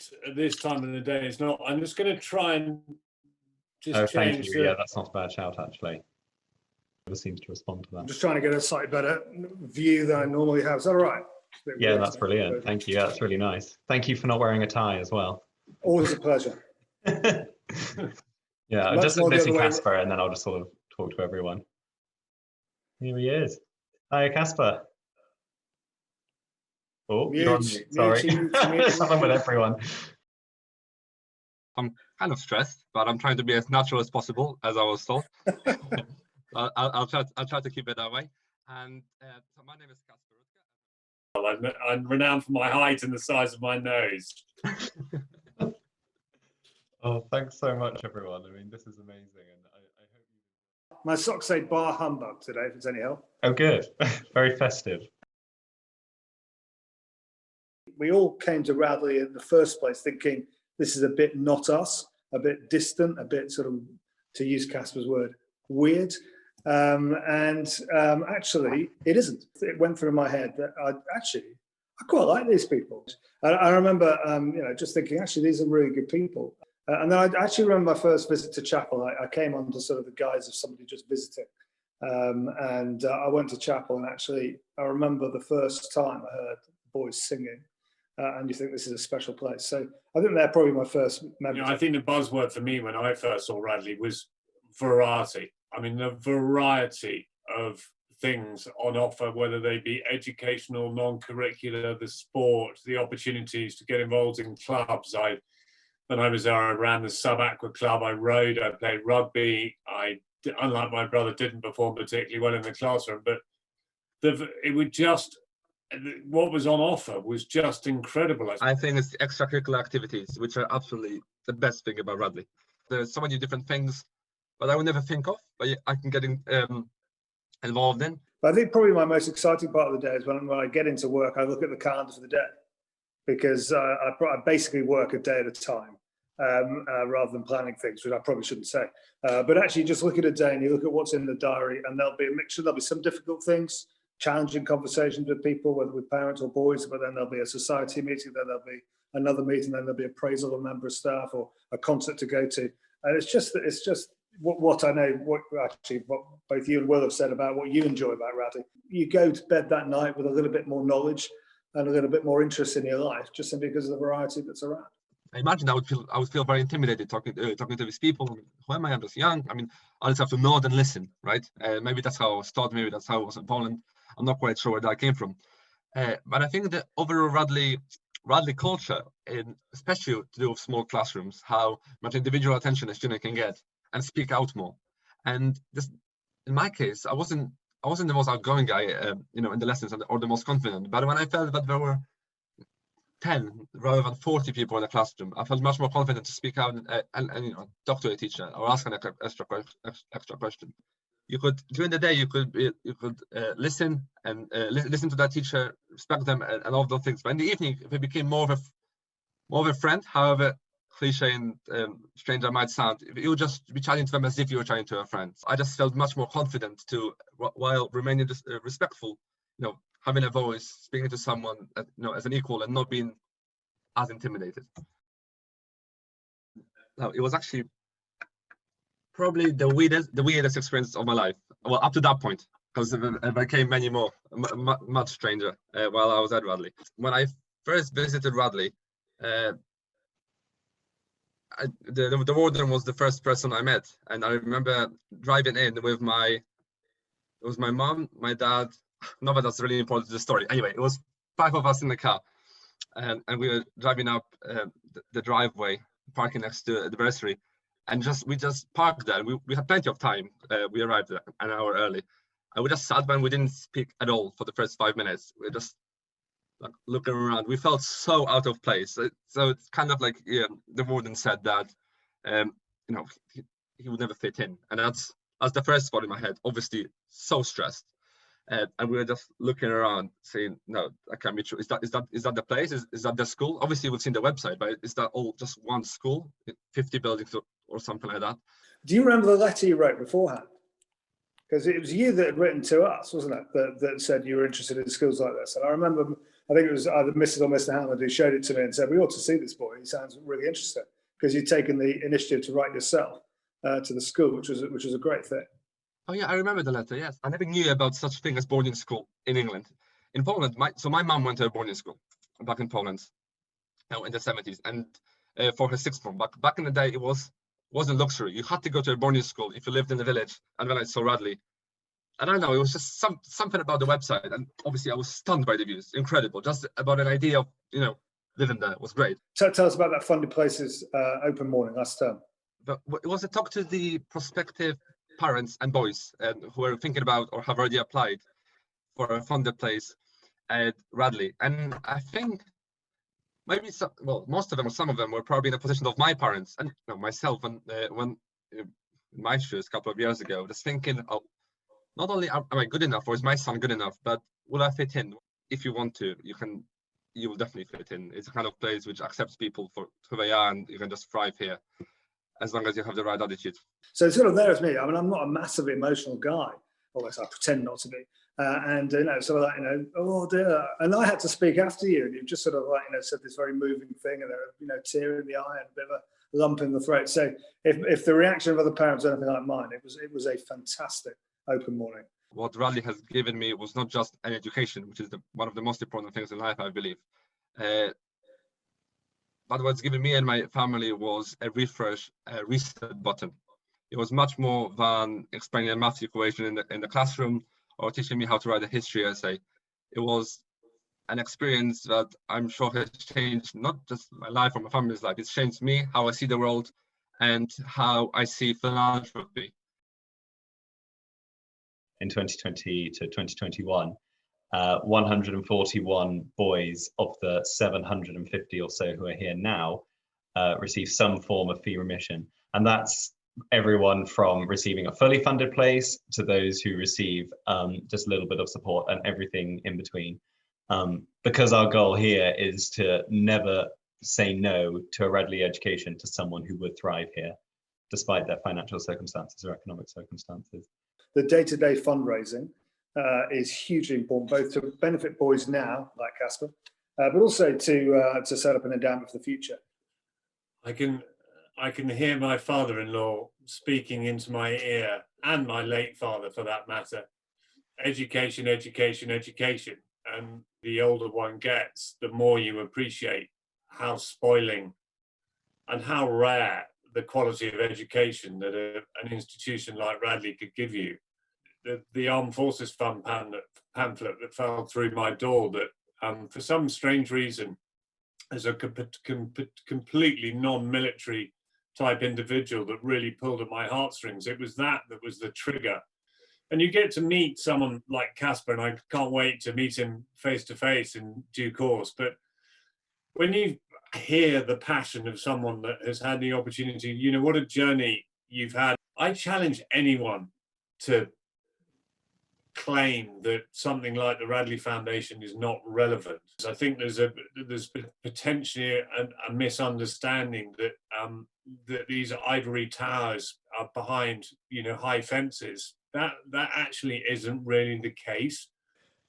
right at this time of the day. It's not. I'm just going to try and just thank change you. Yeah, that's not a bad shout, actually. Never seems to respond to that. I'm just trying to get a slightly better view than I normally have. Is that all right? Yeah, that's brilliant. Thank you. Yeah, that's really nice. Thank you for not wearing a tie as well. Always a pleasure. Yeah, I'll just listen to Kacper and then I'll just sort of talk to everyone. Here he is. Hi, Kacper. Oh, you're on mute. Sorry. It's happened with everyone. I'm kind of stressed, but I'm trying to be as natural as possible, as I was told. I'll try to keep it that way. And so my name is Kacper. Well, I'm renowned for my height and the size of my nose. Oh, thanks so much, everyone. I mean, this is amazing, and I hope you. My socks say bar humbug today, if it's any help. Oh, good. Very festive. We all came to Radley in the first place thinking this is a bit not us, a bit distant, a bit sort of, to use Kacper's word, weird. Actually, it isn't. It went through my head that I quite like these people. I remember, just thinking, actually, these are really good people. And then I actually remember my first visit to chapel. I came under sort of the guise of somebody just visiting. I went to chapel, and actually, I remember the first time I heard boys singing. And you think this is a special place. So I think they're probably my first memory. I think the buzzword for me when I first saw Radley was variety. I mean, the variety of things on offer, whether they be educational, non-curricular, the sport, the opportunities to get involved in clubs. When I was there, I ran the sub-aqua club, I rowed, I played rugby. Unlike my brother, didn't perform particularly well in the classroom, but it would just, what was on offer was just incredible. I think it's the extracurricular activities, which are absolutely the best thing about Radley. There's so many different things that I would never think of, but I can get involved in. But I think probably my most exciting part of the day is when I get into work, I look at the calendar for the day, because I basically work a day at a time rather than planning things, which I probably shouldn't say. But actually just look at a day and you look at what's in the diary, and there'll be a mixture. There'll be some difficult things, challenging conversations with people, whether with parents or boys, but then there'll be a society meeting, then there'll be another meeting, then there'll be appraisal of a member of staff or a concert to go to. And it's just what I know, what both you and Will have said about what you enjoy about Radley. You go to bed that night with a little bit more knowledge and a little bit more interest in your life, just simply because of the variety that's around. I imagine I would feel very intimidated talking to these people. Who am I? I'm just young. I mean, I just have to nod and listen, right? Maybe that's how I was taught. Maybe that's how I was in Poland. I'm not quite sure where that came from. But I think the overall Radley culture, especially to do with small classrooms, how much individual attention a student can get and speak out more. And this, in my case, I wasn't the most outgoing guy, in the lessons or the most confident. But when I felt that there were 10 rather than 40 people in the classroom, I felt much more confident to speak out and talk to a teacher or ask an extra question. You could, during the day, you could listen and listen to that teacher, respect them, and all those things. But in the evening, they became more of a friend. However cliche and strange that might sound, you would just be chatting to them as if you were chatting to a friend. I just felt much more confident while remaining respectful, having a voice, speaking to someone, as an equal, and not being as intimidated. Now, it was actually probably the weirdest experience of my life. Well, up to that point, because it became many more, much stranger while I was at Radley. When I first visited Radley, the warden was the first person I met, and I remember driving in with my mom, my dad. Not that that's really important to the story. Anyway, it was 5 of us in the car, and we were driving up the driveway, parking next to the nursery, and we just parked there. We had plenty of time. We arrived an hour early, and we just sat there and we didn't speak at all for the first 5 minutes. We were just looking around. We felt so out of place. So it's kind of like the warden said that he would never fit in, and that's the first thought in my head. Obviously, so stressed. And we were just looking around, saying, "No, that can't be true. Is that the place? Is that the school? Obviously, we've seen the website, but is that all just one school, 50 buildings or something like that?" Do you remember the letter you wrote beforehand? Because it was you that had written to us, wasn't it? That said you were interested in schools like this. And I remember I think it was either Mrs. or Mr. Hammond who showed it to me and said, we ought to see this boy. He sounds really interesting, because you'd taken the initiative to write yourself to the school, which was a great thing. Oh yeah, I remember the letter. Yes, I never knew about such thing as boarding school in England. In Poland, my mum went to a boarding school back in Poland, in the 70s, and for her sixth form. Back in the day, it wasn't luxury. You had to go to a boarding school if you lived in the village. And when I saw Radley, I don't know, it was just something about the website, and obviously I was stunned by the views. Incredible, just about an idea of living there was great. So tell us about that Funded Places open morning last term. But it was a talk to the prospective parents and boys who are thinking about or have already applied for a funded place at Radley. And I think maybe most of them or some of them were probably in the position of my parents and myself. And when in my shoes a couple of years ago, just thinking, oh, not only am I good enough, or is my son good enough, but will I fit in? If you want to, you will definitely fit in. It's a kind of place which accepts people for who they are, and you can just thrive here as long as you have the right attitude. So it's sort of there as me. I mean, I'm not a massively emotional guy, or I pretend not to be. And sort of like, oh dear. And I had to speak after you, and you just sort of like, said this very moving thing, and a tear in the eye and a bit of a lump in the throat. So if the reaction of other parents was anything like mine, it was a fantastic open morning. What Radley has given me was not just an education, which is one of the most important things in life, I believe. But what's given me and my family was a refresh, a reset button. It was much more than explaining a math equation in the classroom or teaching me how to write a history essay. It was an experience that I'm sure has changed not just my life or my family's life. It's changed me, how I see the world, and how I see philanthropy. In 2020 to 2021, 141 boys of the 750 or so who are here now receive some form of fee remission. And that's everyone from receiving a fully funded place to those who receive just a little bit of support and everything in between. Because our goal here is to never say no to a Radley education to someone who would thrive here, despite their financial circumstances or economic circumstances. The day-to-day fundraising is hugely important, both to benefit boys now, like Kacper, but also to set up an endowment for the future. I can hear my father-in-law speaking into my ear, and my late father for that matter. Education, education, education. And the older one gets, the more you appreciate how spoiling and how rare the quality of education that an institution like Radley could give you. The Armed Forces Fund pamphlet that fell through my door that for some strange reason, as a completely non-military type individual, that really pulled at my heartstrings. It was that was the trigger. And you get to meet someone like Kacper, and I can't wait to meet him face to face in due course. But when you hear the passion of someone that has had the opportunity, what a journey you've had. I challenge anyone to claim that something like the Radley Foundation is not relevant. I think there's potentially a misunderstanding that that these ivory towers are behind high fences. That actually isn't really the case.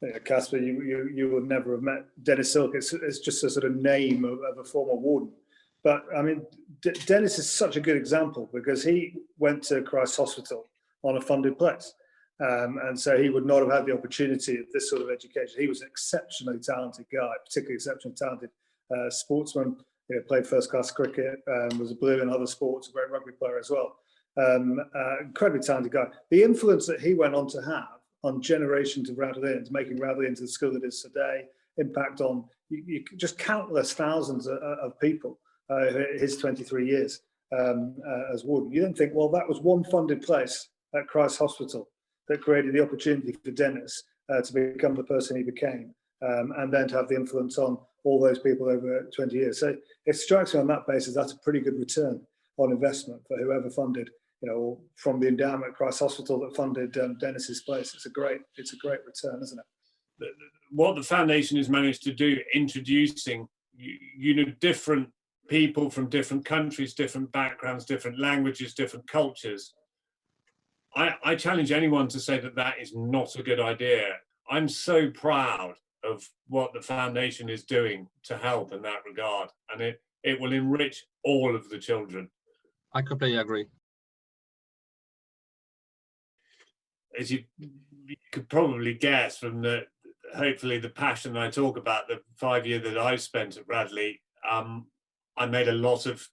Yeah, Kacper, you would never have met Dennis Silk. It's just a sort of name of a former warden. But I mean, Dennis is such a good example because he went to Christ Hospital on a funded place. And so he would not have had the opportunity of this sort of education. He was an exceptionally talented guy, particularly exceptionally talented sportsman. Played first-class cricket, was a blue in other sports, a great rugby player as well. Incredibly talented guy. The influence that he went on to have on generations of Radleyans, making Radley into the school that it is today, impact on just countless thousands of people his 23 years as warden. You don't think, well, that was one funded place at Christ Hospital that created the opportunity for Dennis to become the person he became, and then to have the influence on all those people over 20 years. So it strikes me on that basis, that's a pretty good return on investment for whoever funded, from the endowment at Christ Hospital that funded Dennis's place. It's a great return, isn't it? What the foundation has managed to do, introducing, different people from different countries, different backgrounds, different languages, different cultures. I challenge anyone to say that is not a good idea. I'm so proud of what the foundation is doing to help in that regard, and it will enrich all of the children. I completely agree. As you could probably guess from hopefully the passion I talk about, the 5 year that I've spent at Radley, I made a lot of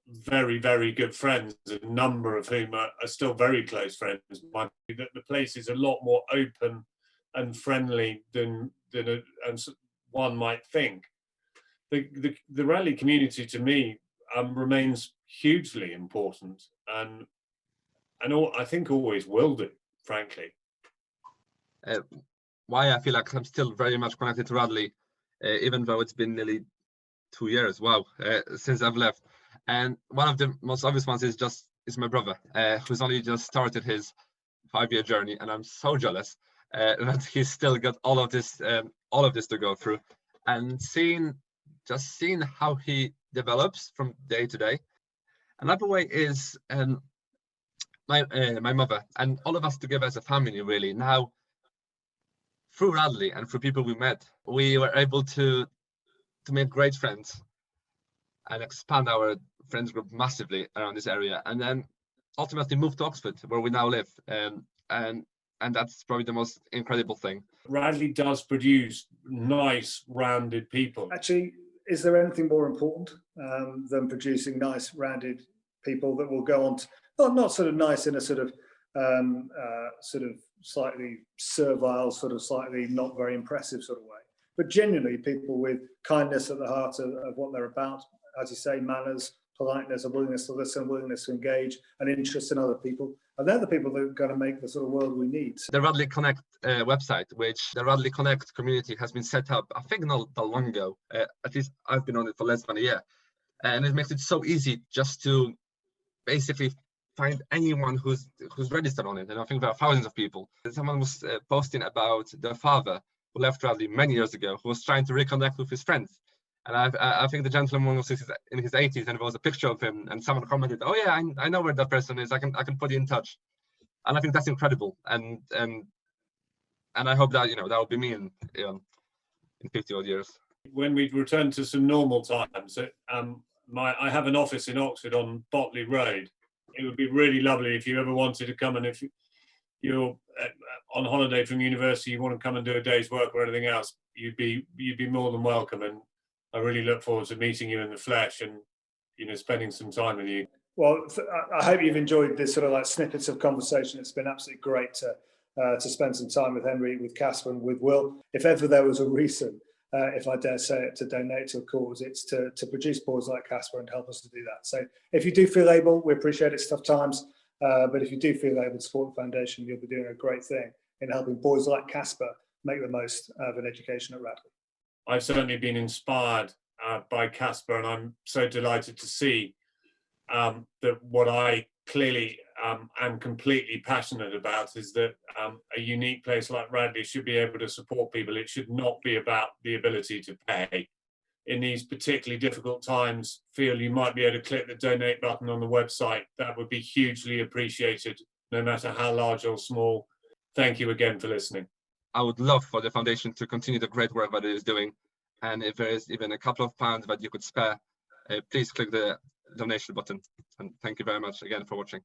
very, very good friends, a number of whom are still very close friends. That the place is a lot more open and friendly than one might think. The Radley community to me remains hugely important, and I think always will do, frankly. Why I feel like I'm still very much connected to Radley, even though it's been nearly 2 years, wow, since I've left. And one of the most obvious ones is my brother, who's only just started his 5-year journey, and I'm so jealous that he's still got all of this to go through, and seeing how he develops from day to day. Another way is my mother and all of us together as a family, really. Now, through Radley and through people we met, we were able to make great friends and expand our friends group massively around this area, and then ultimately move to Oxford, where we now live. And that's probably the most incredible thing. Radley does produce nice, rounded people. Actually, is there anything more important than producing nice, rounded people that will go on to, not sort of nice in a sort of slightly servile, sort of slightly not very impressive sort of way, but genuinely people with kindness at the heart of what they're about, as you say, manners, politeness, a willingness to listen, willingness to engage, an interest in other people. And they're the people that are going to make the sort of world we need. The Radley Connect website, which the Radley Connect community has been set up, I think not that long ago. At least I've been on it for less than a year. And it makes it so easy just to basically find anyone who's registered on it. And I think there are thousands of people. Someone was posting about their father who left Radley many years ago, who was trying to reconnect with his friends. And I think the gentleman was in his 80s, and there was a picture of him, and someone commented, "Oh yeah, I know where that person is. I can put you in touch." And I think that's incredible. And I hope that that will be me in 50 odd years. When we return to some normal times, I have an office in Oxford on Botley Road. It would be really lovely if you ever wanted to come, and if you're on holiday from university, you want to come and do a day's work or anything else, you'd be more than welcome. And I really look forward to meeting you in the flesh and spending some time with you. Well, I hope you've enjoyed this sort of like snippets of conversation. It's been absolutely great to spend some time with Henry, with Kacper, and with Will. If ever there was a reason, if I dare say it, to donate to a cause, it's to produce boys like Kacper and help us to do that. So if you do feel able, we appreciate it's tough times, but if you do feel able to support the foundation, you'll be doing a great thing in helping boys like Kacper make the most of an education at Radley. I've certainly been inspired by Kacper, and I'm so delighted to see that what I clearly am completely passionate about is that a unique place like Radley should be able to support people. It should not be about the ability to pay. In these particularly difficult times, feel you might be able to click the donate button on the website. That would be hugely appreciated, no matter how large or small. Thank you again for listening. I would love for the foundation to continue the great work that it is doing. And if there is even a couple of pounds that you could spare, please click the donation button. And thank you very much again for watching.